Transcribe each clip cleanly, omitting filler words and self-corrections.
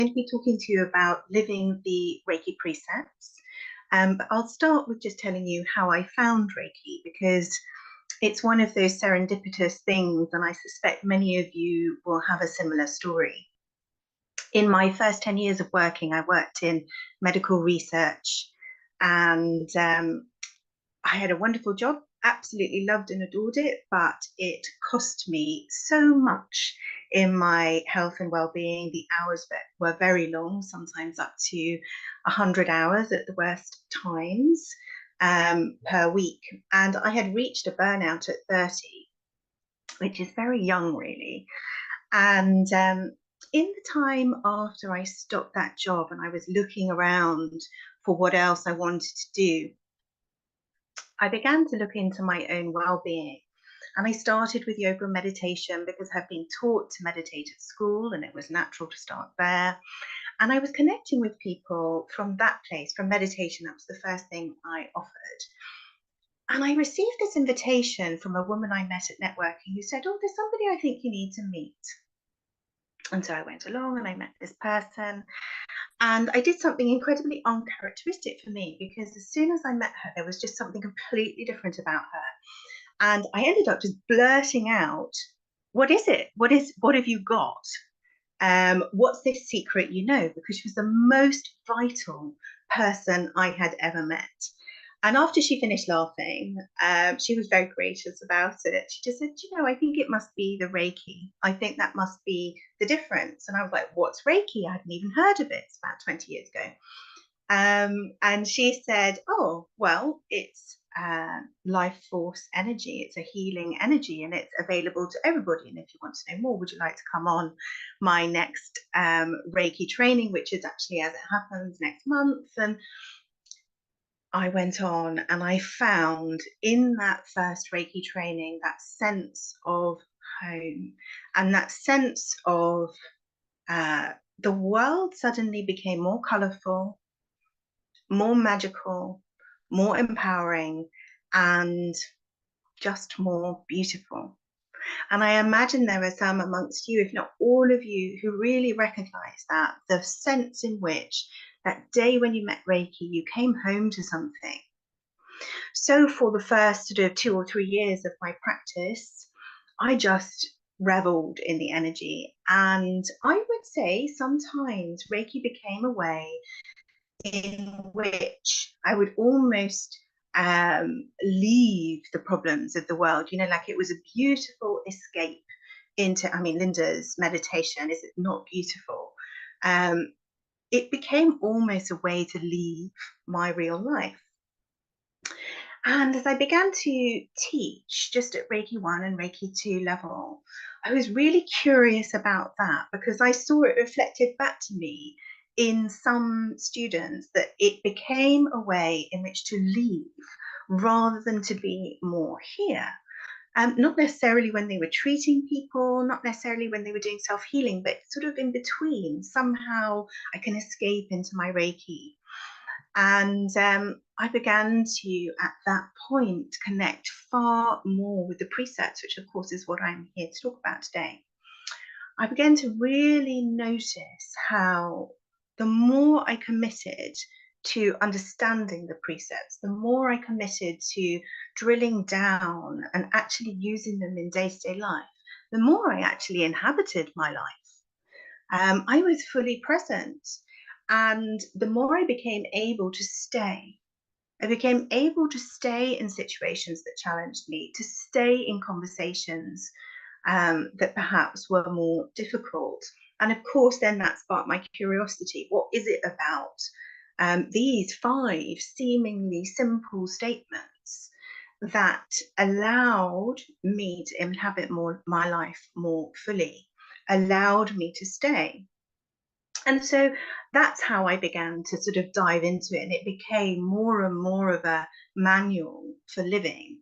going to be talking to you about living the Reiki precepts. But I'll start with just telling you how I found Reiki, because it's one of those serendipitous things, and I suspect many of you will have a similar story. In my first 10 years of working, I worked in medical research, and I had a wonderful job, absolutely loved and adored it, but it cost me so much in my health and well-being. The hours were very long, sometimes up to 100 hours at the worst times per week. And I had reached a burnout at 30, which is very young, really. And in the time after I stopped that job and I was looking around for what else I wanted to do, I began to look into my own well-being. And I started with yoga and meditation because I've been taught to meditate at school, and it was natural to start there. And I was connecting with people from that place, from meditation. That was the first thing I offered. And I received this invitation from a woman I met at networking who said, "Oh, there's somebody I think you need to meet." And so I went along and I met this person. And I did something incredibly uncharacteristic for me, because as soon as I met her, there was just something completely different about her. And I ended up just blurting out, "What is it? What have you got? What's this secret you know?" Because she was the most vital person I had ever met. And after she finished laughing, she was very gracious about it. She just said, "I think it must be the Reiki. I think that must be the difference." And I was like, "What's Reiki?" I hadn't even heard of it. It's about 20 years ago. And she said, "Oh, well, it's life force energy. It's a healing energy, and it's available to everybody. And if you want to know more, would you like to come on my next Reiki training, which is actually, as it happens, next month?" And I went on, and I found in that first Reiki training that sense of home, and that sense of the world suddenly became more colorful, more magical, more empowering, and just more beautiful. And I imagine there are some amongst you, if not all of you, who really recognize that, the sense in which that day when you met Reiki, you came home to something. So for the first sort of 2 or 3 years of my practice, I just reveled in the energy. And I would say sometimes Reiki became a way in which I would almost leave the problems of the world, like it was a beautiful escape into, Linda's meditation, is it not beautiful? It became almost a way to leave my real life. And as I began to teach just at Reiki 1 and Reiki 2 level, I was really curious about that, because I saw it reflected back to me in some students, that it became a way in which to leave rather than to be more here. Not necessarily when they were treating people, not necessarily when they were doing self-healing, but sort of in between. Somehow I can escape into my Reiki. And I began to, at that point, connect far more with the precepts, which of course is what I'm here to talk about today. I began to really notice how the more I committed to understanding the precepts, the more I committed to drilling down and actually using them in day-to-day life, the more I actually inhabited my life. I was fully present. And the more I became able to stay, I became able to stay in situations that challenged me, to stay in conversations that perhaps were more difficult. And of course, then that sparked my curiosity. What is it about these 5 seemingly simple statements that allowed me to inhabit my life more fully, allowed me to stay? And so that's how I began to sort of dive into it, and it became more and more of a manual for living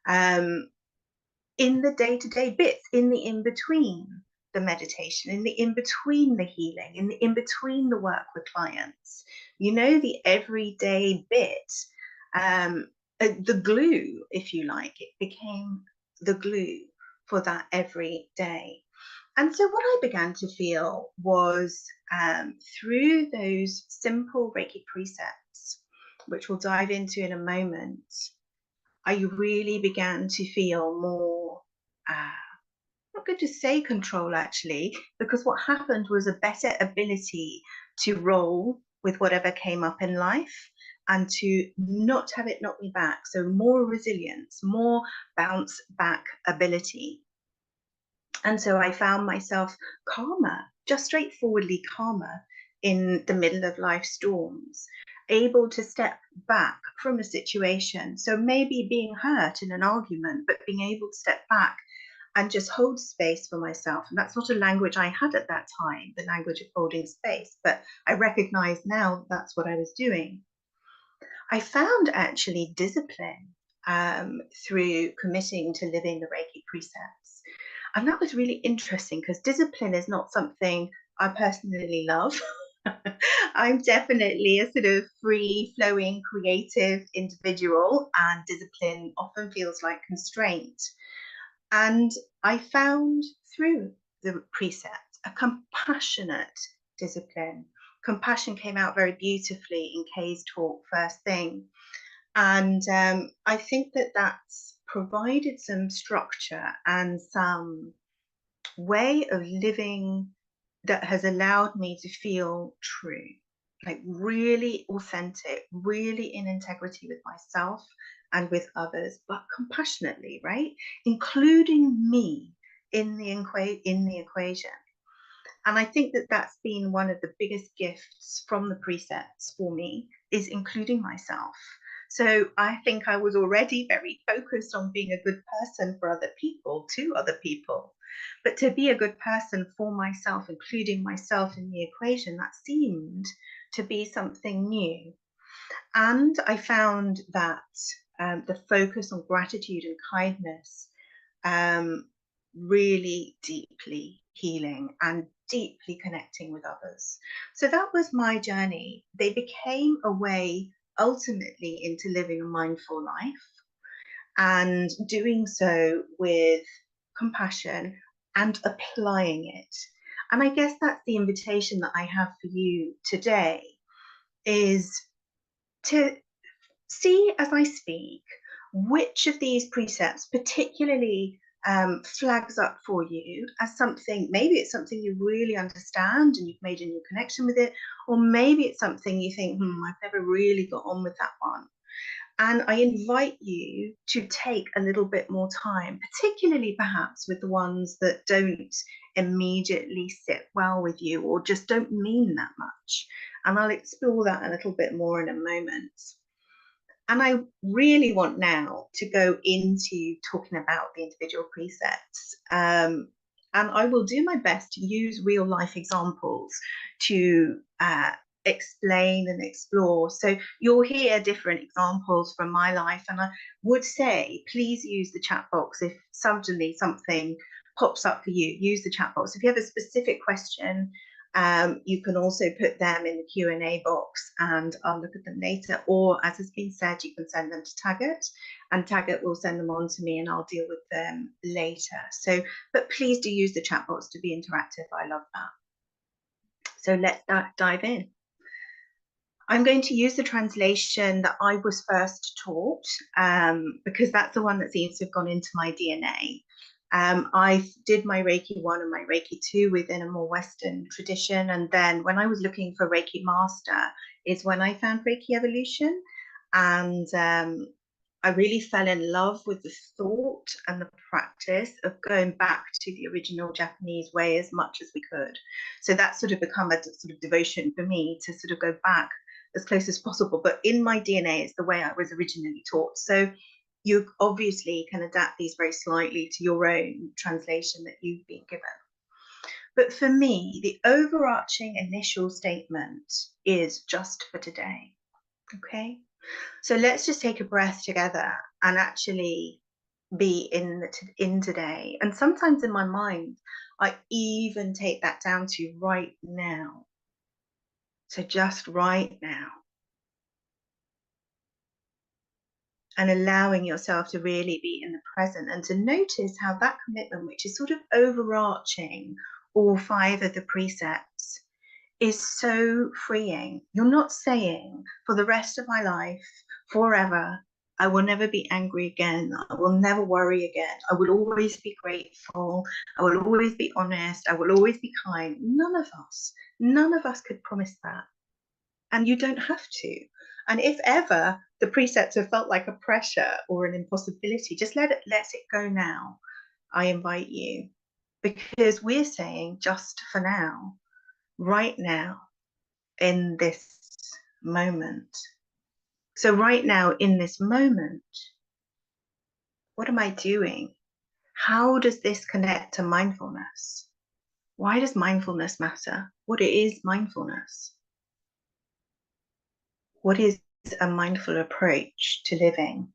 in the day-to-day bits, in the in-between the meditation, in the in-between the healing, in the in-between the work with clients, the everyday bit, the glue, if you like. It became the glue for that every day. And so what I began to feel was through those simple Reiki precepts, which we'll dive into in a moment, I really began to feel more, not good to say control actually, because what happened was a better ability to roll with whatever came up in life and to not have it knock me back. So more resilience, more bounce back ability. And so I found myself calmer, just straightforwardly calmer in the middle of life storms, able to step back from a situation. So maybe being hurt in an argument, but being able to step back and just hold space for myself. And that's not a language I had at that time, the language of holding space, but I recognize now that's what I was doing. I found actually discipline through committing to living the Reiki precepts. And that was really interesting because discipline is not something I personally love. I'm definitely a sort of free flowing, creative individual, and discipline often feels like constraint. And I found through the precepts a compassionate discipline. Compassion came out very beautifully in Kay's talk first thing. And I think that that's provided some structure and some way of living that has allowed me to feel true, like really authentic, really in integrity with myself and with others, but compassionately, right? Including me in the equation. And I think that that's been one of the biggest gifts from the precepts for me, is including myself. So I think I was already very focused on being a good person for other people, to other people. But to be a good person for myself, including myself in the equation, that seemed to be something new. And I found that the focus on gratitude and kindness really deeply healing and deeply connecting with others. So that was my journey. They became a way ultimately into living a mindful life and doing so with compassion and applying it. And I guess that's the invitation that I have for you today, is to see as I speak which of these precepts particularly flags up for you as something. Maybe it's something you really understand and you've made a new connection with it, or maybe it's something you think, I've never really got on with that one. And I invite you to take a little bit more time, particularly perhaps with the ones that don't immediately sit well with you or just don't mean that much. And I'll explore that a little bit more in a moment. And I really want now to go into talking about the individual precepts. And I will do my best to use real life examples to explain and explore. So you'll hear different examples from my life. And I would say, please use the chat box if suddenly something pops up for you. Use the chat box. If you have a specific question, you can also put them in the Q&A box and I'll look at them later. Or as has been said, you can send them to Taggart and Taggart will send them on to me and I'll deal with them later. So, but please do use the chat box to be interactive. I love that. So let's dive in. I'm going to use the translation that I was first taught because that's the one that seems to have gone into my DNA. I did my Reiki 1 and my Reiki 2 within a more Western tradition. And then when I was looking for Reiki Master is when I found Reiki Evolution. And I really fell in love with the thought and the practice of going back to the original Japanese way as much as we could. So that's sort of become a sort of devotion for me to sort of go back as close as possible. But in my DNA, it's the way I was originally taught. So you obviously can adapt these very slightly to your own translation that you've been given. But for me, the overarching initial statement is just for today. Okay, so let's just take a breath together and actually be in today. And sometimes in my mind, I even take that down to right now. So just right now. and allowing yourself to really be in the present and to notice how that commitment, which is sort of overarching all 5 of the precepts, is so freeing. You're not saying for the rest of my life, forever, I will never be angry again. I will never worry again. I will always be grateful. I will always be honest. I will always be kind. None of us could promise that. And you don't have to. And if ever the precepts have felt like a pressure or an impossibility, just let it go now. I invite you, because we're saying just for now, right now, in this moment. So right now, in this moment, what am I doing? How does this connect to mindfulness? Why does mindfulness matter? What is mindfulness? What is a mindful approach to living?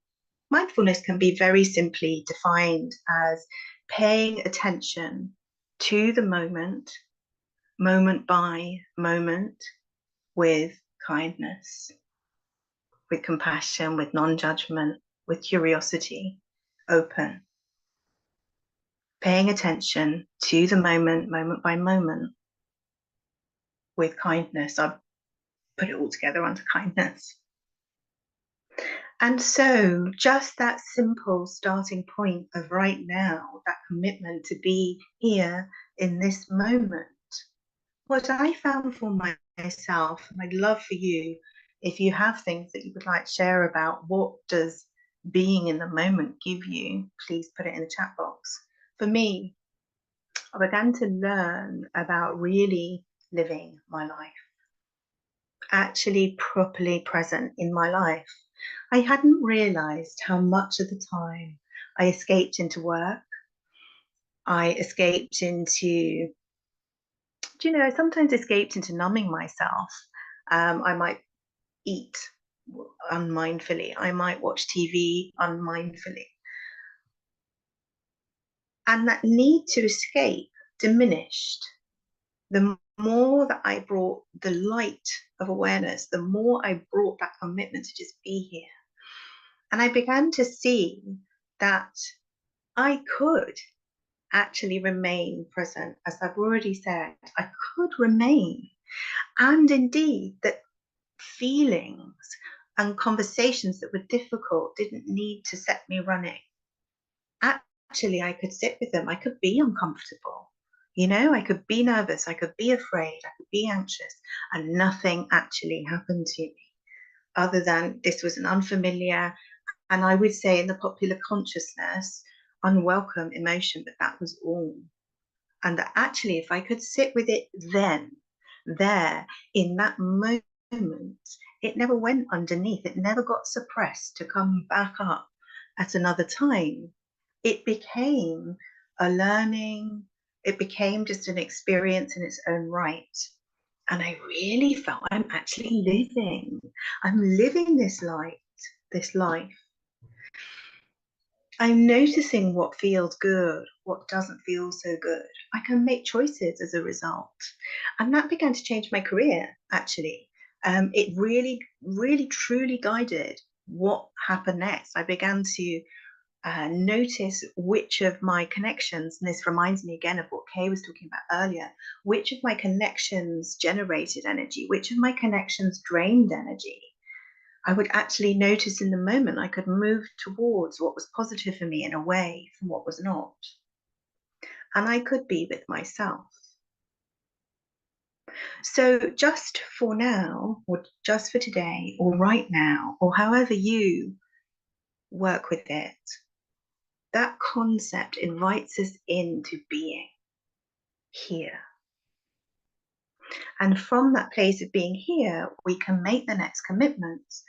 Mindfulness can be very simply defined as paying attention to the moment, moment by moment, with kindness, with compassion, with non-judgment, with curiosity, open. Paying attention to the moment, moment by moment, with kindness. I've put it all together under kindness. And so just that simple starting point of right now, that commitment to be here in this moment, what I found for myself, and I'd love for you, if you have things that you would like to share about what does being in the moment give you, please put it in the chat box. For me, I began to learn about really living my life, actually properly present in my life. I hadn't realized how much of the time I escaped into work. I escaped into, sometimes escaped into numbing myself. I might eat unmindfully. I might watch TV unmindfully. And that need to escape diminished. The more that I brought the light of awareness, the more I brought that commitment to just be here. And I began to see that I could actually remain present. As I've already said, I could remain. And indeed, that feelings and conversations that were difficult didn't need to set me running. Actually, I could sit with them. I could be uncomfortable. I could be nervous. I could be afraid. I could be anxious. And nothing actually happened to me other than this was an unfamiliar, and I would say in the popular consciousness, unwelcome emotion, but that was all. And that actually, if I could sit with it then, there, in that moment, it never went underneath. It never got suppressed to come back up at another time. It became a learning, it became just an experience in its own right. And I really felt I'm actually living. I'm living this life. I'm noticing what feels good, what doesn't feel so good. I can make choices as a result. And that began to change my career, actually. It really, really, truly guided what happened next. I began to notice which of my connections, and this reminds me again of what Kay was talking about earlier, which of my connections generated energy, which of my connections drained energy. I would actually notice in the moment I could move towards what was positive for me and away from what was not. And I could be with myself. So just for now, or just for today, or right now, or however you work with it, that concept invites us into being here. And from that place of being here, we can make the next commitments.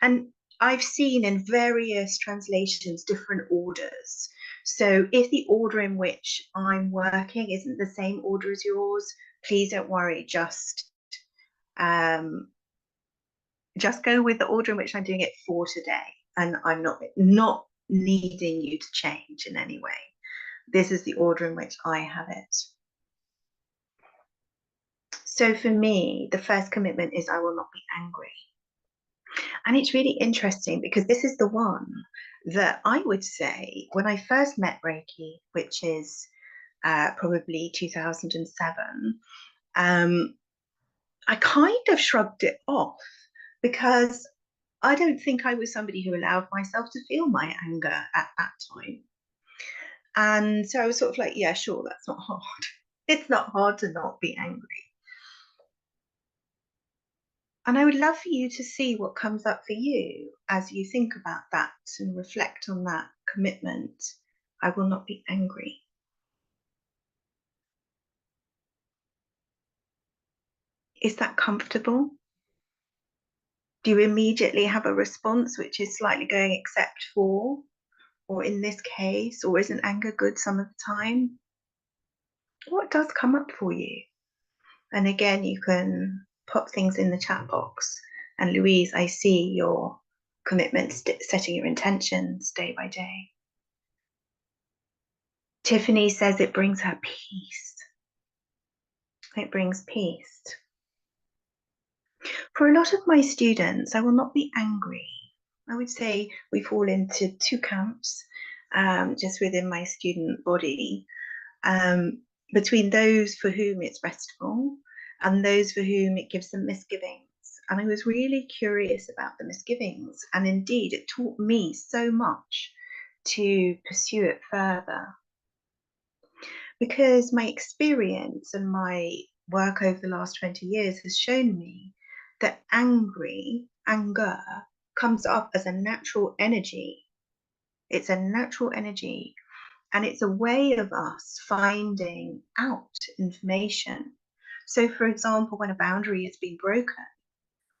And I've seen in various translations different orders. So if the order in which I'm working isn't the same order as yours, please don't worry. Just go with the order in which I'm doing it for today. And I'm not needing you to change in any way. This is the order in which I have it. So for me, the first commitment is I will not be angry. And it's really interesting because this is the one that I would say when I first met Reiki, which is probably 2007, I kind of shrugged it off because I don't think I was somebody who allowed myself to feel my anger at that time. And so I was sort of like, yeah, sure, that's not hard. It's not hard to not be angry. And I would love for you to see what comes up for you as you think about that and reflect on that commitment. I will not be angry. Is that comfortable? Do you immediately have a response which is slightly going except for, or in this case, or isn't anger good some of the time? What does come up for you? And again, you can pop things in the chat box. And Louise, I see your commitment, setting your intentions day by day. Tiffany says it brings her peace. It brings peace. For a lot of my students, I will not be angry. I would say we fall into two camps just within my student body. Between those for whom it's restful and those for whom it gives them misgivings. And I was really curious about the misgivings. And indeed, it taught me so much to pursue it further. Because my experience and my work over the last 20 years has shown me that anger comes up as a natural energy. It's a natural energy. And it's a way of us finding out information. So, for example, when a boundary has been broken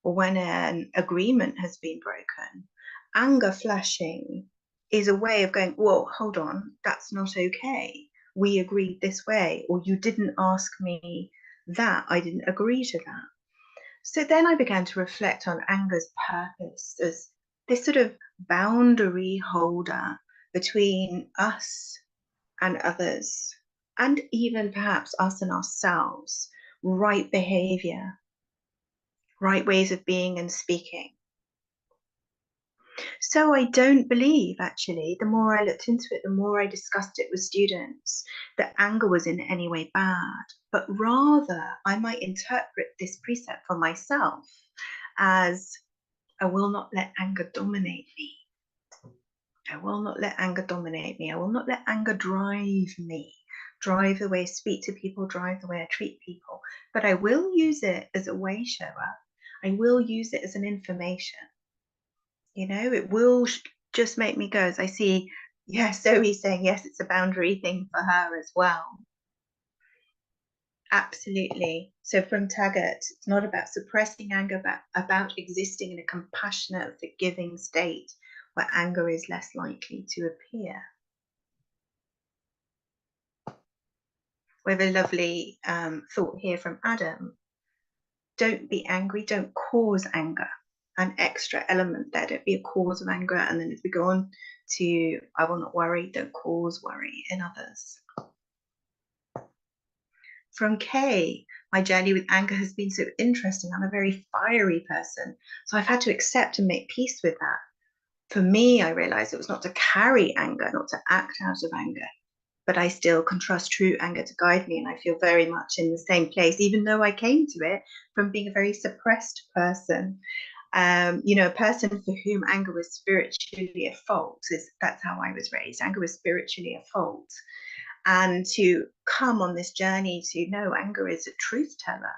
or when an agreement has been broken, anger flashing is a way of going, whoa, hold on, that's not okay. We agreed this way, or you didn't ask me that. I didn't agree to that. So then I began to reflect on anger's purpose as this sort of boundary holder between us and others, and even perhaps us and ourselves, right behavior, right ways of being and speaking. So I don't believe, actually, the more I looked into it, the more I discussed it with students, that anger was in any way bad, but rather I might interpret this precept for myself as I will not let anger dominate me. I will not let anger dominate me. I will not let anger drive me, drive the way I speak to people, drive the way I treat people. But I will use it as a way shower. I will use it as an information. You know, it will just make me go, as I see, yes, Zoe's saying, yes, it's a boundary thing for her as well. Absolutely. So from Taggart, it's not about suppressing anger, but about existing in a compassionate, forgiving state where anger is less likely to appear. We have a lovely thought here from Adam. Don't be angry, don't cause anger. An extra element there, don't be a cause of anger. And then as we go on to I will not worry, don't cause worry in others. From Kay, my journey with anger has been so interesting. I'm a very fiery person, so I've had to accept and make peace with that. For me, I realized it was not to carry anger, not to act out of anger, but I still can trust true anger to guide me. And I feel very much in the same place, even though I came to it from being a very suppressed person. You know, a person for whom anger was spiritually a fault, that's how I was raised. Anger was spiritually a fault. And to come on this journey to know anger is a truth teller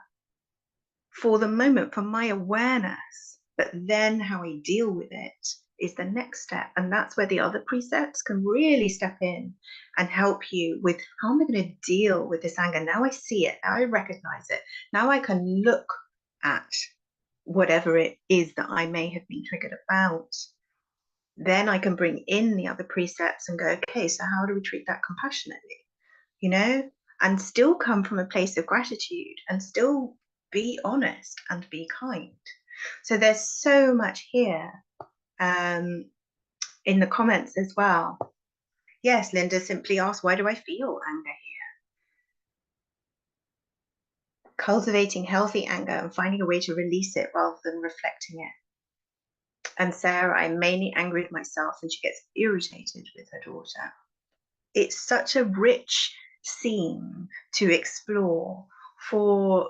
for the moment, for my awareness, but then how I deal with it is the next step. And that's where the other precepts can really step in and help you with how am I going to deal with this anger? Now I see it, now I recognize it, now I can look at whatever it is that I may have been triggered about. Then I can bring in the other precepts and go, okay, so how do we treat that compassionately? You know, and still come from a place of gratitude and still be honest and be kind. So there's so much here in the comments as well. Yes, Linda simply asked, why do I feel anger here? Cultivating healthy anger and finding a way to release it rather than reflecting it. And Sarah, I'm mainly angry with myself, and she gets irritated with her daughter. It's such a rich scene to explore for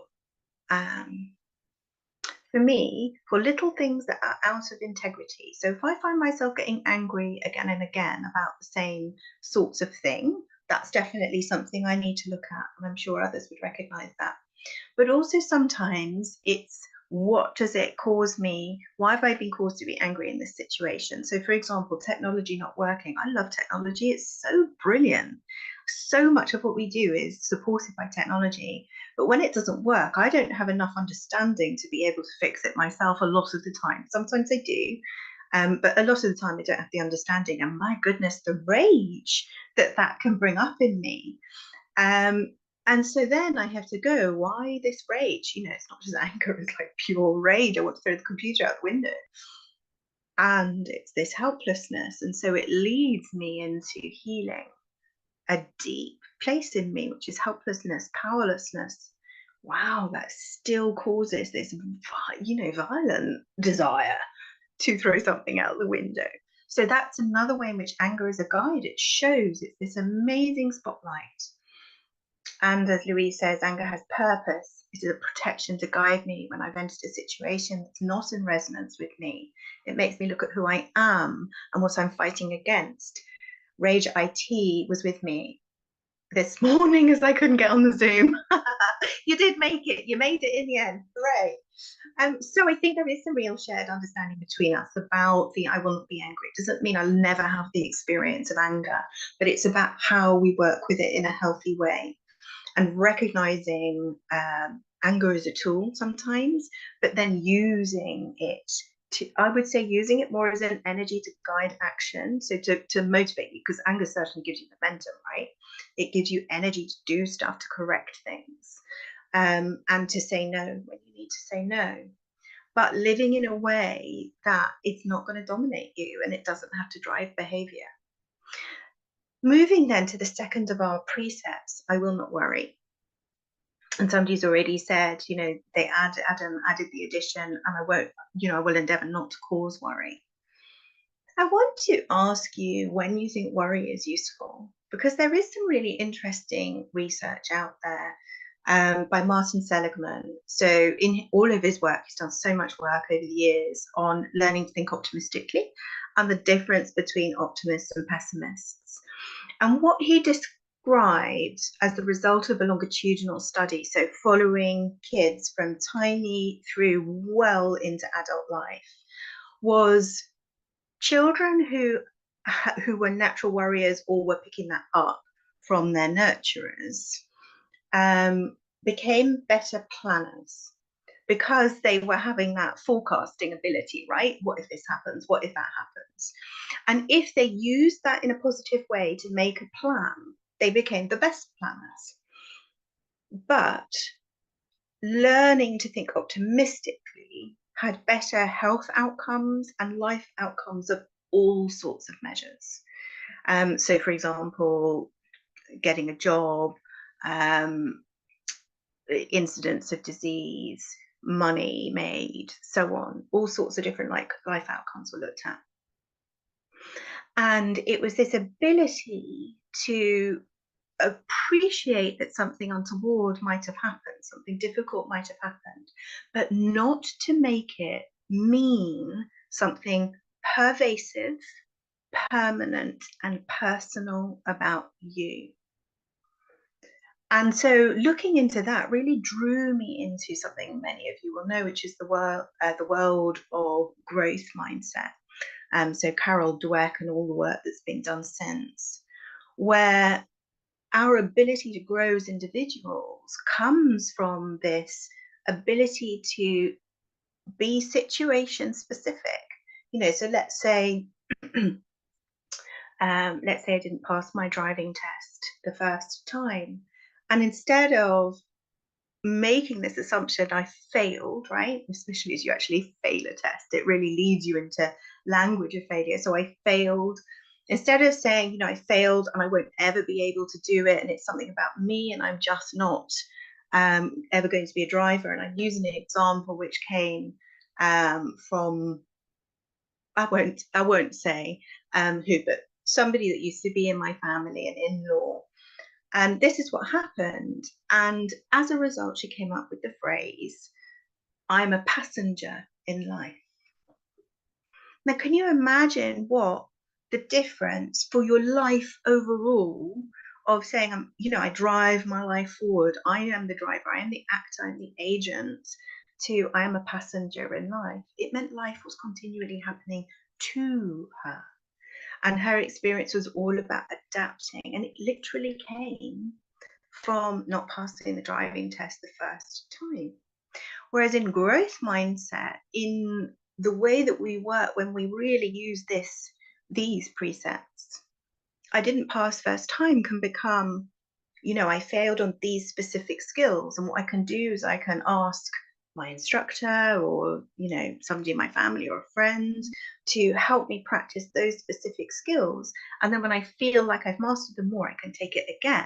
me, for little things that are out of integrity. So if I find myself getting angry again and again about the same sorts of thing, that's definitely something I need to look at, and I'm sure others would recognize that. But also sometimes it's, what does it cause me? Why have I been caused to be angry in this situation? So for example, technology not working. I love technology. It's so brilliant. So much of what we do is supported by technology. But when it doesn't work, I don't have enough understanding to be able to fix it myself a lot of the time. Sometimes I do, but a lot of the time I don't have the understanding. And my goodness, the rage that can bring up in me. And so then I have to go, why this rage? You know, it's not just anger, it's like pure rage. I want to throw the computer out the window. And it's this helplessness. And so it leads me into healing a deep place in me, which is helplessness, powerlessness. Wow, that still causes this, violent desire to throw something out the window. So that's another way in which anger is a guide. It shows, it's this amazing spotlight. And as Louise says, anger has purpose. It is a protection to guide me when I've entered a situation that's not in resonance with me. It makes me look at who I am and what I'm fighting against. Rage IT was with me this morning as I couldn't get on the Zoom. You did make it. You made it in the end. Hooray. So I think there is some real shared understanding between us about the I will not be angry. It doesn't mean I'll never have the experience of anger, but it's about how we work with it in a healthy way, and recognizing anger as a tool sometimes, but then using it to, I would say, using it more as an energy to guide action. So to motivate you, because anger certainly gives you momentum, right? It gives you energy to do stuff, to correct things, and to say no when you need to say no. But living in a way that it's not going to dominate you and it doesn't have to drive behavior. Moving then to the second of our precepts, I will not worry. And somebody's already said, Adam added the addition, and I will endeavor not to cause worry. I want to ask you when you think worry is useful, because there is some really interesting research out there by Martin Seligman. So in all of his work, he's done so much work over the years on learning to think optimistically and the difference between optimists and pessimists. And what he described as the result of a longitudinal study, so following kids from tiny through well into adult life, was children who were natural worriers or were picking that up from their nurturers became better planners, because they were having that forecasting ability, right? What if this happens? What if that happens? And if they used that in a positive way to make a plan, they became the best planners. But learning to think optimistically had better health outcomes and life outcomes of all sorts of measures. So, for example, getting a job, incidents of disease, money made, so on, all sorts of different life outcomes were looked at. And it was this ability to appreciate that something untoward might have happened, something difficult might have happened, but not to make it mean something pervasive, permanent, and personal about you. And so looking into that really drew me into something many of you will know, which is the world of growth mindset. So Carol Dweck and all the work that's been done since, where our ability to grow as individuals comes from this ability to be situation specific. So let's say I didn't pass my driving test the first time, and instead of making this assumption I failed, right? Especially as you actually fail a test, it really leads you into language of failure. So I failed. Instead of saying, I failed and I won't ever be able to do it, and it's something about me and I'm just not ever going to be a driver. And I'm using an example which came from I won't say who, but somebody that used to be in my family, an in-law. And this is what happened. And as a result, she came up with the phrase, I'm a passenger in life. Now, can you imagine what the difference for your life overall of saying, I drive my life forward. I am the driver. I am the actor. I'm the agent. To I am a passenger in life. It meant life was continually happening to her. And her experience was all about adapting. And it literally came from not passing the driving test the first time. Whereas in growth mindset, in the way that we work, when we really use these precepts, I didn't pass first time can become, I failed on these specific skills. And what I can do is I can ask my instructor or, somebody in my family or a friend to help me practice those specific skills. And then when I feel like I've mastered them more, I can take it again.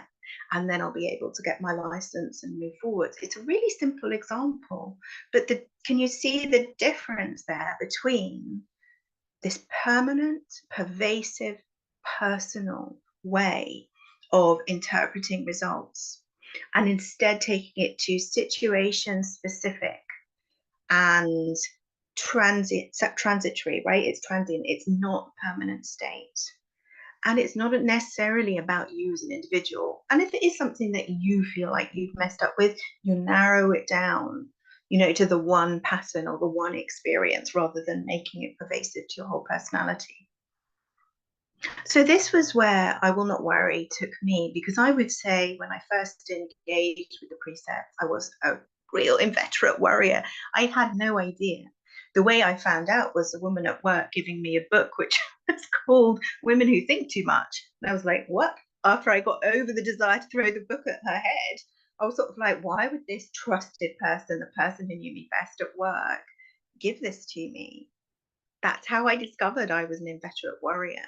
And then I'll be able to get my license and move forward. It's a really simple example, but can you see the difference there between this permanent, pervasive, personal way of interpreting results and instead taking it to situation specific and transitory, right? It's transient, it's not a permanent state. And it's not necessarily about you as an individual. And if it is something that you feel like you've messed up with, you narrow it down, to the one pattern or the one experience rather than making it pervasive to your whole personality. So this was where I Will Not Worry took me, because I would say when I first engaged with the precepts, I was a real inveterate worrier. I had no idea. The way I found out was a woman at work giving me a book which was called Women Who Think Too Much. And I was like, what? After I got over the desire to throw the book at her head, I was sort of like, why would this trusted person, the person who knew me best at work, give this to me? That's how I discovered I was an inveterate worrier.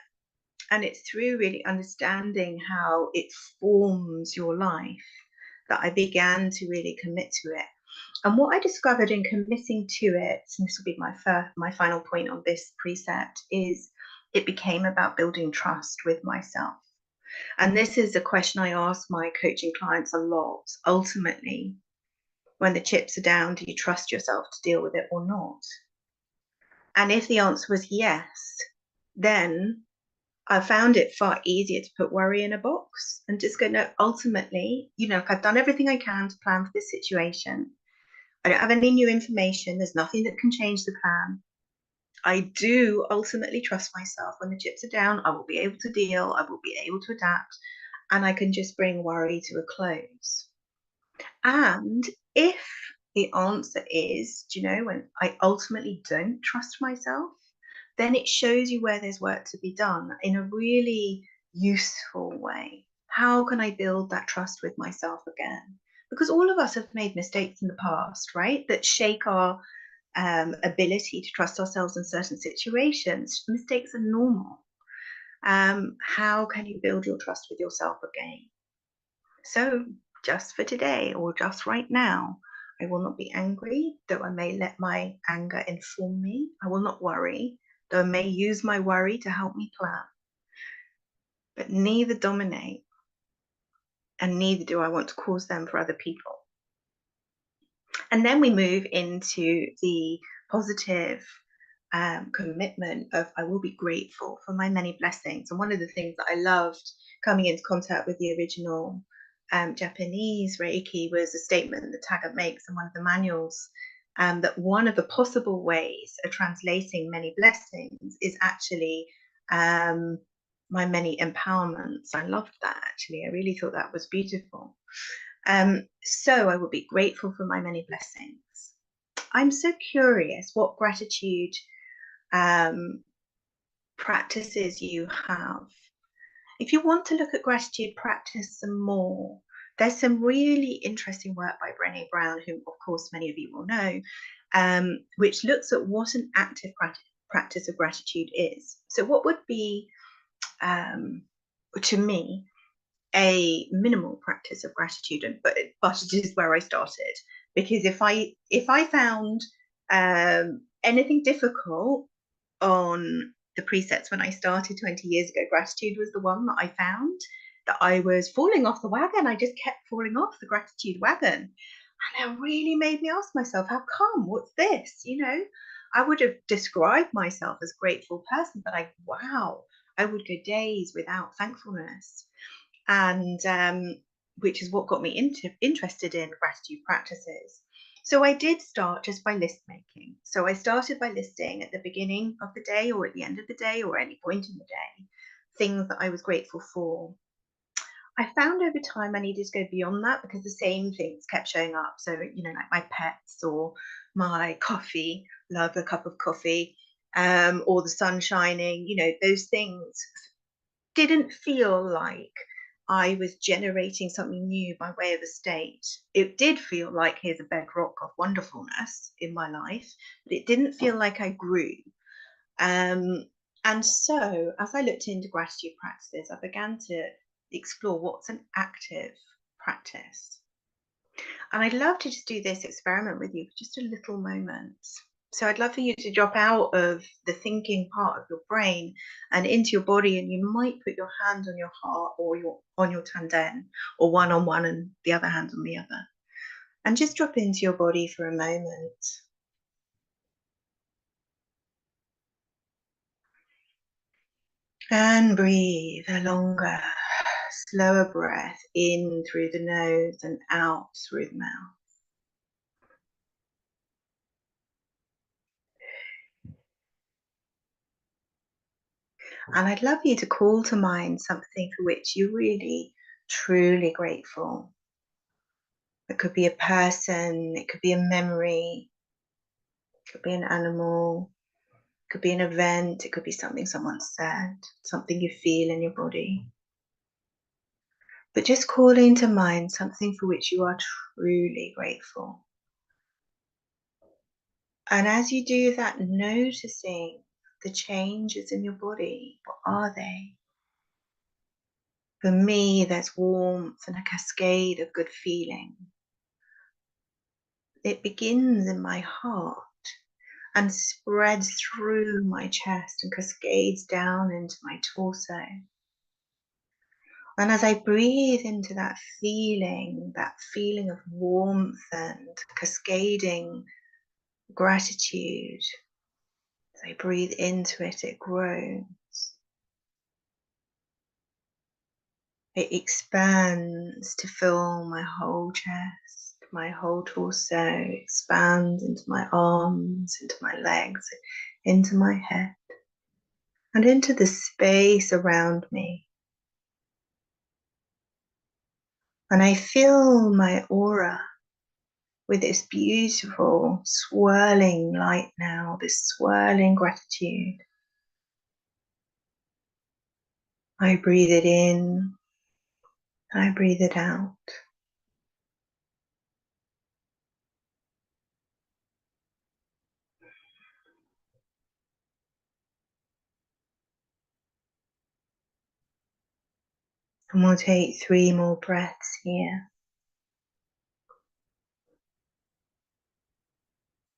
And it's through really understanding how it forms your life that I began to really commit to it. And what I discovered in committing to it, and this will be my final point on this precept, is it became about building trust with myself. And this is a question I ask my coaching clients a lot. Ultimately, when the chips are down, do you trust yourself to deal with it or not? And if the answer was yes, then I found it far easier to put worry in a box and just go, no, ultimately, I've done everything I can to plan for this situation. I don't have any new information. There's nothing that can change the plan. I do ultimately trust myself. When the chips are down, I will be able to deal. I will be able to adapt. And I can just bring worry to a close. And if the answer is, when I ultimately don't trust myself, then it shows you where there's work to be done in a really useful way. How can I build that trust with myself again? Because all of us have made mistakes in the past, right? That shake our ability to trust ourselves in certain situations. Mistakes are normal. How can you build your trust with yourself again? So just for today, or just right now, I will not be angry, though I may let my anger inform me. I will not worry, though I may use my worry to help me plan. But neither dominate, and neither do I want to cause them for other people. And then we move into the positive commitment of I will be grateful for my many blessings. And one of the things that I loved coming into contact with the original Japanese Reiki was a statement that Taggart makes in one of the manuals, that one of the possible ways of translating many blessings is actually my many empowerments. I loved that, actually. I really thought that was beautiful. So I will be grateful for my many blessings. I'm so curious what gratitude practices you have. If you want to look at gratitude practice some more, there's some really interesting work by Brené Brown, who of course many of you will know, which looks at what an active practice of gratitude is. So what would be, to me, a minimal practice of gratitude, but it is where I started, because if I found anything difficult, on the precepts when I started 20 years ago, gratitude was the one that I found that I was falling off the wagon. I just kept falling off the gratitude wagon. And it really made me ask myself, how come? What's this? I would have described myself as a grateful person, but I would go days without thankfulness. And which is what got me interested in gratitude practices. So I did start just by list making. So I started by listing at the beginning of the day or at the end of the day or any point in the day, things that I was grateful for. I found over time I needed to go beyond that because the same things kept showing up. So, like my pets or my coffee, love a cup of coffee, or the sun shining, those things didn't feel like I was generating something new by way of a state. It did feel like here's a bedrock of wonderfulness in my life, but it didn't feel like I grew. And so as I looked into gratitude practices, I began to explore what's an active practice. And I'd love to just do this experiment with you for just a little moment. So I'd love for you to drop out of the thinking part of your brain and into your body, and you might put your hand on your heart or on your tanden, or one on one and the other hand on the other. And just drop into your body for a moment. And breathe a longer, slower breath in through the nose and out through the mouth. And I'd love you to call to mind something for which you're really, truly grateful. It could be a person, it could be a memory, it could be an animal, it could be an event, it could be something someone said, something you feel in your body. But just calling to mind something for which you are truly grateful. And as you do that, noticing the changes in your body. What are they? For me, there's warmth and a cascade of good feeling. It begins in my heart and spreads through my chest and cascades down into my torso. And as I breathe into that feeling of warmth and cascading gratitude, as I breathe into it, it grows. It expands to fill my whole chest, my whole torso, expands into my arms, into my legs, into my head, and into the space around me. And I fill my aura with this beautiful swirling light now, this swirling gratitude. I breathe it in, I breathe it out. And we'll take 3 more breaths here.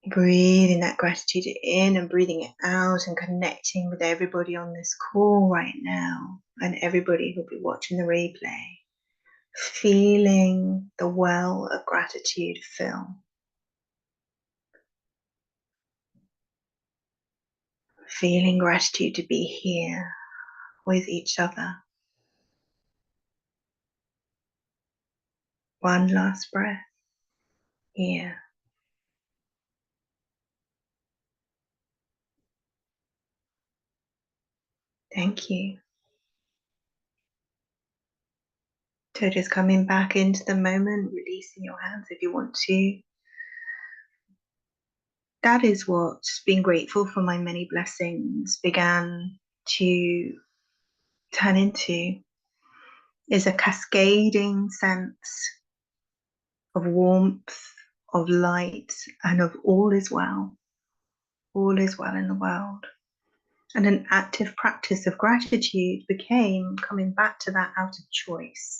Breathing that gratitude in and breathing it out and connecting with everybody on this call right now and everybody who'll be watching the replay. Feeling the well of gratitude fill. Feeling gratitude to be here with each other. One last breath here. Thank you. So just coming back into the moment, releasing your hands if you want to. That is what being grateful for my many blessings began to turn into, is a cascading sense of warmth, of light, and of all is well. All is well in the world. And an active practice of gratitude became coming back to that out of choice.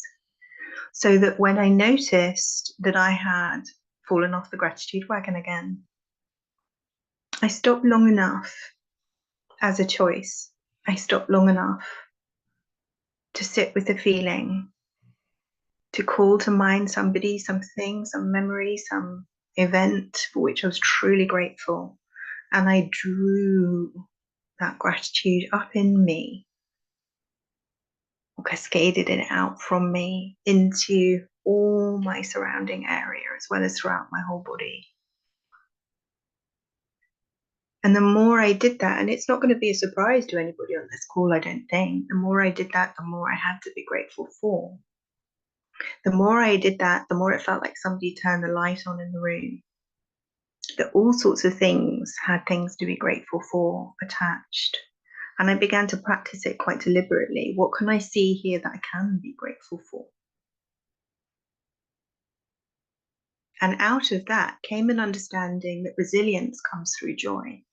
So that when I noticed that I had fallen off the gratitude wagon again, I stopped long enough as a choice. I stopped long enough to sit with the feeling, to call to mind somebody, something, some memory, some event for which I was truly grateful. And I drew that gratitude up in me, or cascaded it out from me into all my surrounding area, as well as throughout my whole body. And the more I did that, and it's not going to be a surprise to anybody on this call, I don't think, the more I did that, the more I had to be grateful for. The more I did that, the more it felt like somebody turned the light on in the room. That all sorts of things had things to be grateful for attached. And I began to practice it quite deliberately. What can I see here that I can be grateful for? And out of that came an understanding that resilience comes through joy.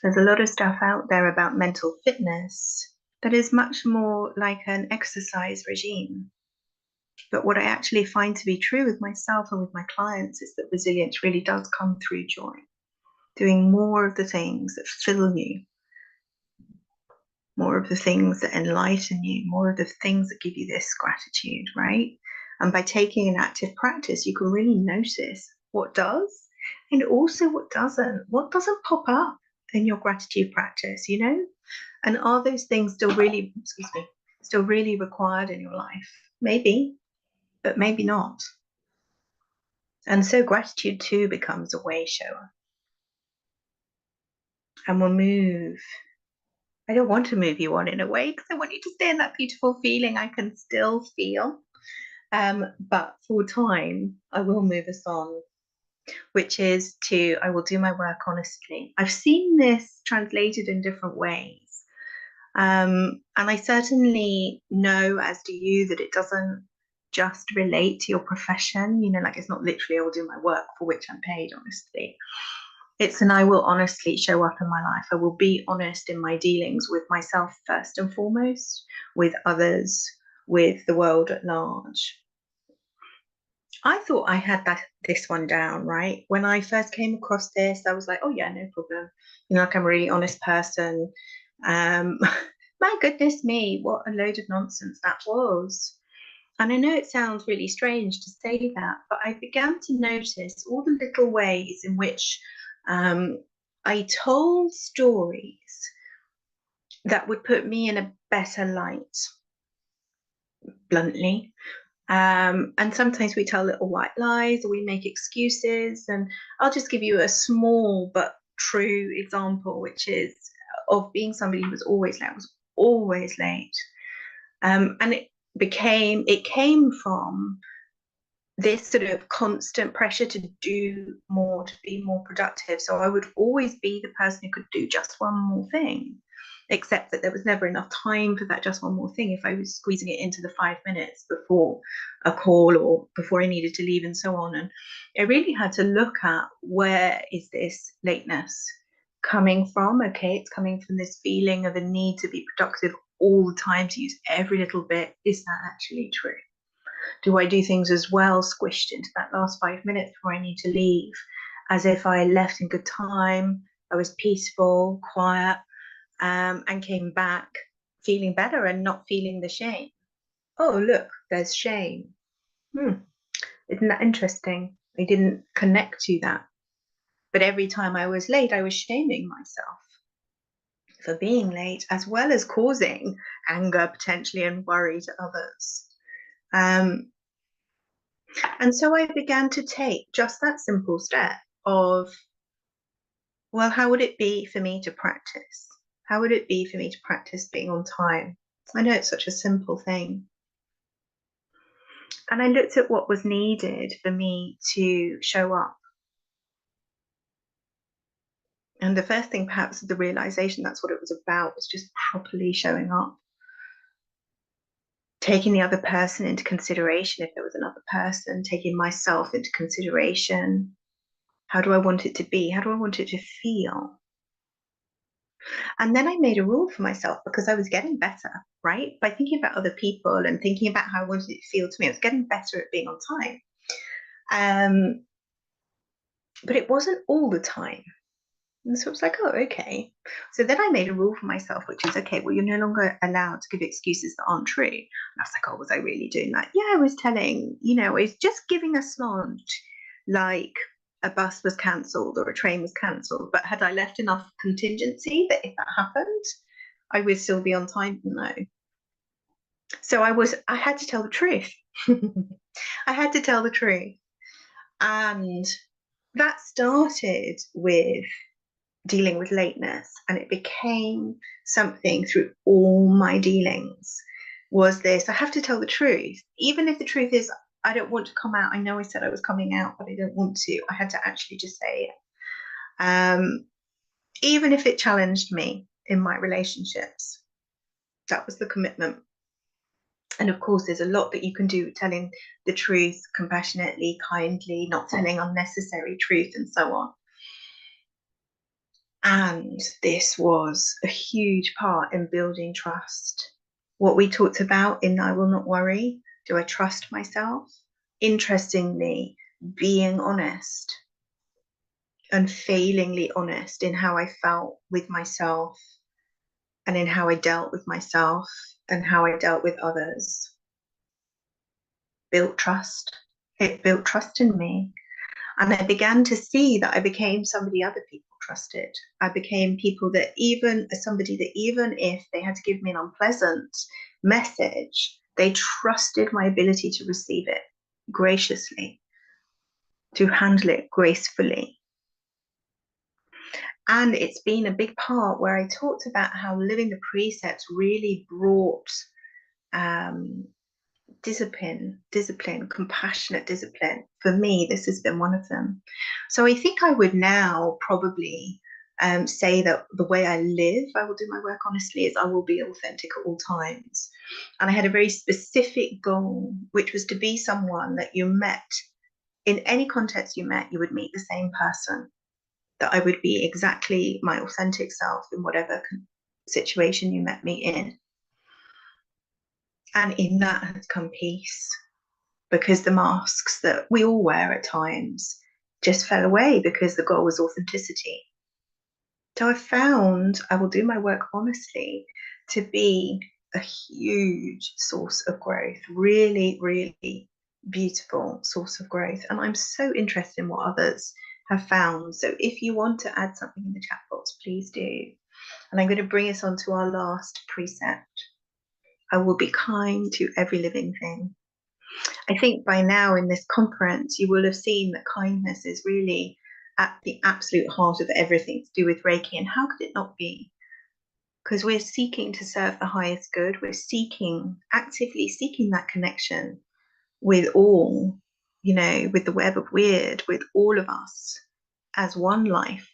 There's a lot of stuff out there about mental fitness that is much more like an exercise regime. But what I actually find to be true with myself and with my clients is that resilience really does come through joy, doing more of the things that fill you, more of the things that enlighten you, more of the things that give you this gratitude, right? And by taking an active practice, you can really notice what does and also what doesn't pop up in your gratitude practice, you know? And are those things still really, still really required in your life? Maybe, but maybe not. And so gratitude too becomes a way shower. And we'll move. I don't want to move you on in a way because I want you to stay in that beautiful feeling I can still feel. But for time, I will move us on, which is I will do my work honestly. I've seen this translated in different ways. And I certainly know, as do you, that it doesn't just relate to your profession. You know, like it's not literally I will do my work for which I'm paid, honestly. It's I will honestly show up in my life. I will be honest in my dealings with myself first and foremost, with others, with the world at large. I thought I had this one down, right? When I first came across this, I was like, oh yeah, no problem. You know, like I'm a really honest person. My goodness me, what a load of nonsense that was. And I know it sounds really strange to say that, but I began to notice all the little ways in which I told stories that would put me in a better light, bluntly. And sometimes we tell little white lies or we make excuses. And I'll just give you a small but true example, which is of being somebody who was always late. And it came from this sort of constant pressure to do more, to be more productive. So I would always be the person who could do just one more thing, except that there was never enough time for that just one more thing if I was squeezing it into the 5 minutes before a call or before I needed to leave and so on. And I really had to look at, where is this lateness coming from? Okay, it's coming from this feeling of a need to be productive all the time, to use every little bit. Is that actually true? Do I do things as well squished into that last 5 minutes before I need to leave, as if I left in good time, I was peaceful, quiet, and came back feeling better and not feeling the shame? Oh, look, there's shame. Isn't that interesting? I didn't connect to that. But every time I was late, I was shaming myself for being late, as well as causing anger potentially and worry to others. And so I began to take just that simple step of, well, how would it be for me to practice? How would it be for me to practice being on time? I know it's such a simple thing. And I looked at what was needed for me to show up. And the first thing, perhaps, the realization that's what it was about, was just properly showing up. Taking the other person into consideration, if there was another person, taking myself into consideration. How do I want it to be? How do I want it to feel? And then I made a rule for myself, because I was getting better, right? By thinking about other people and thinking about how I wanted it to feel to me, I was getting better at being on time. but it wasn't all the time. And so it was like, oh, okay. So then I made a rule for myself, which is, okay, well, you're no longer allowed to give excuses that aren't true. And I was like, oh, was I really doing that? Yeah, I was telling, I was just giving a slant, like a bus was cancelled or a train was cancelled. But had I left enough contingency that if that happened, I would still be on time? No. So I had to tell the truth. I had to tell the truth. And that started with dealing with lateness, and it became something through all my dealings, was this: I have to tell the truth, even if the truth is I don't want to come out. I know I said I was coming out, but I don't want to. I had to actually just say it, even if it challenged me in my relationships. That was the commitment. And of course, there's a lot that you can do telling the truth compassionately, kindly, not telling unnecessary truth, and so on. And this was a huge part in building trust. What we talked about in I Will Not Worry, do I trust myself? Interestingly, being honest, unfailingly honest in how I felt with myself and in how I dealt with myself and how I dealt with others, built trust. It built trust in me. And I began to see that I became somebody other people trusted. I became somebody that even if they had to give me an unpleasant message, they trusted my ability to receive it graciously, to handle it gracefully. And it's been a big part where I talked about how living the precepts really brought discipline, compassionate discipline. For me, this has been one of them. So I think I would now probably say that the way I live, I will do my work honestly, is I will be authentic at all times. And I had a very specific goal, which was to be someone that you met in any context you met, you would meet the same person, that I would be exactly my authentic self in whatever situation you met me in. And in that has come peace, because the masks that we all wear at times just fell away because the goal was authenticity. So I found I will do my work honestly to be a huge source of growth, really, really beautiful source of growth. And I'm so interested in what others have found. So if you want to add something in the chat box, please do. And I'm going to bring us on to our last precept. I will be kind to every living thing. I think by now in this conference, you will have seen that kindness is really at the absolute heart of everything to do with Reiki. And how could it not be? Because we're seeking to serve the highest good. We're actively seeking that connection with all, with the web of weird, with all of us as one life,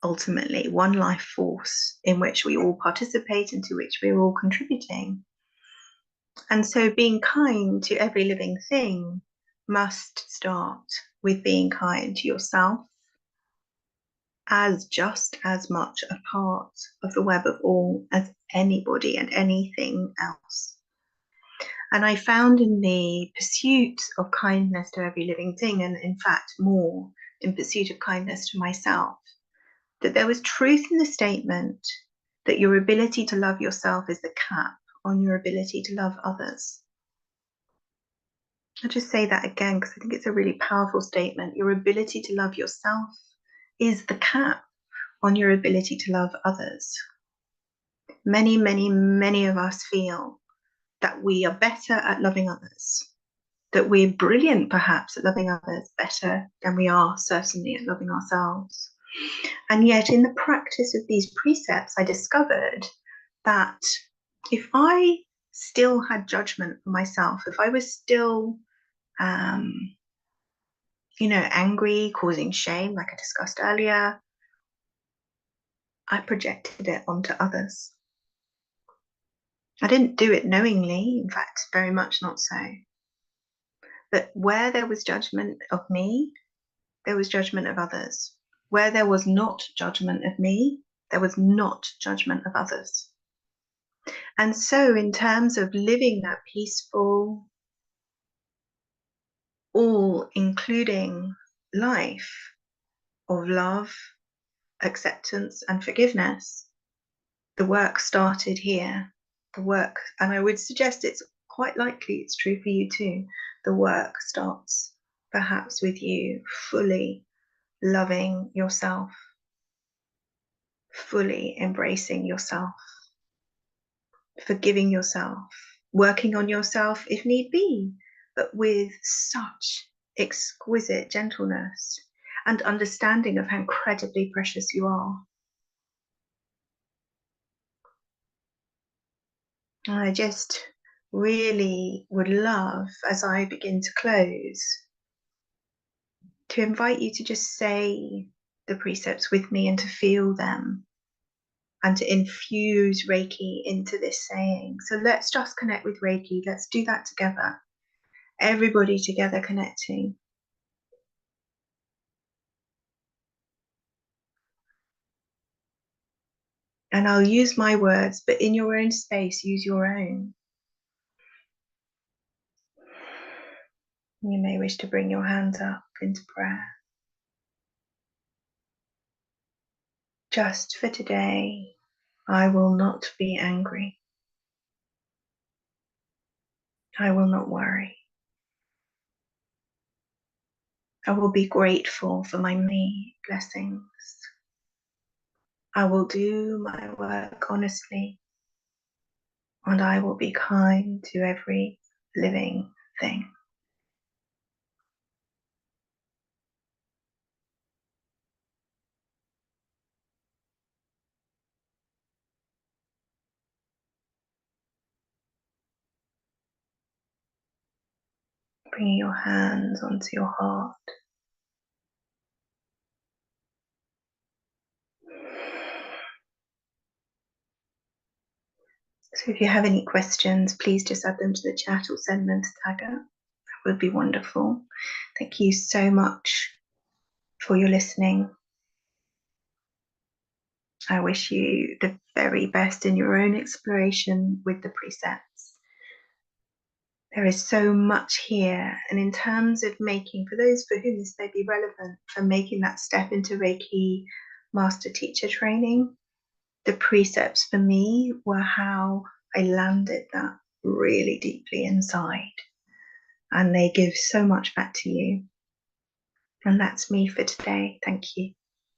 ultimately, one life force in which we all participate and to which we're all contributing. And so being kind to every living thing must start with being kind to yourself, as just as much a part of the web of all as anybody and anything else. And I found in the pursuit of kindness to every living thing, and in fact more in pursuit of kindness to myself, that there was truth in the statement that your ability to love yourself is the cap on your ability to love others. I'll just say that again because I think it's a really powerful statement. Your ability to love yourself is the cap on your ability to love others. Many, many, many of us feel that we are better at loving others, that we're brilliant perhaps at loving others better than we are certainly at loving ourselves. And yet in the practice of these precepts, I discovered that if I still had judgment for myself, if I was still angry, causing shame, like I discussed earlier, I projected it onto others. I didn't do it knowingly, in fact, very much not so. But where there was judgment of me, there was judgment of others. Where there was not judgment of me, there was not judgment of others. And so in terms of living that peaceful, all including life of love, acceptance, and forgiveness. The work started here. The work, and I would suggest it's quite likely it's true for you too. The work starts perhaps with you fully loving yourself, fully embracing yourself, forgiving yourself, working on yourself if need be, but with such exquisite gentleness and understanding of how incredibly precious you are. And I just really would love, as I begin to close, to invite you to just say the precepts with me and to feel them and to infuse Reiki into this saying. So let's just connect with Reiki. Let's do that together. Everybody together connecting. And I'll use my words, but in your own space, use your own. You may wish to bring your hands up into prayer. Just for today, I will not be angry. I will not worry. I will be grateful for my many blessings. I will do my work honestly, and I will be kind to every living thing. Bringing your hands onto your heart. So if you have any questions, please just add them to the chat or send them to Tagger. That would be wonderful. Thank you so much for your listening. I wish you the very best in your own exploration with the precepts. There is so much here, and in terms of making, for those for whom this may be relevant, for making that step into Reiki master teacher training, the precepts for me were how I landed that really deeply inside, and they give so much back to you. And that's me for today. Thank you.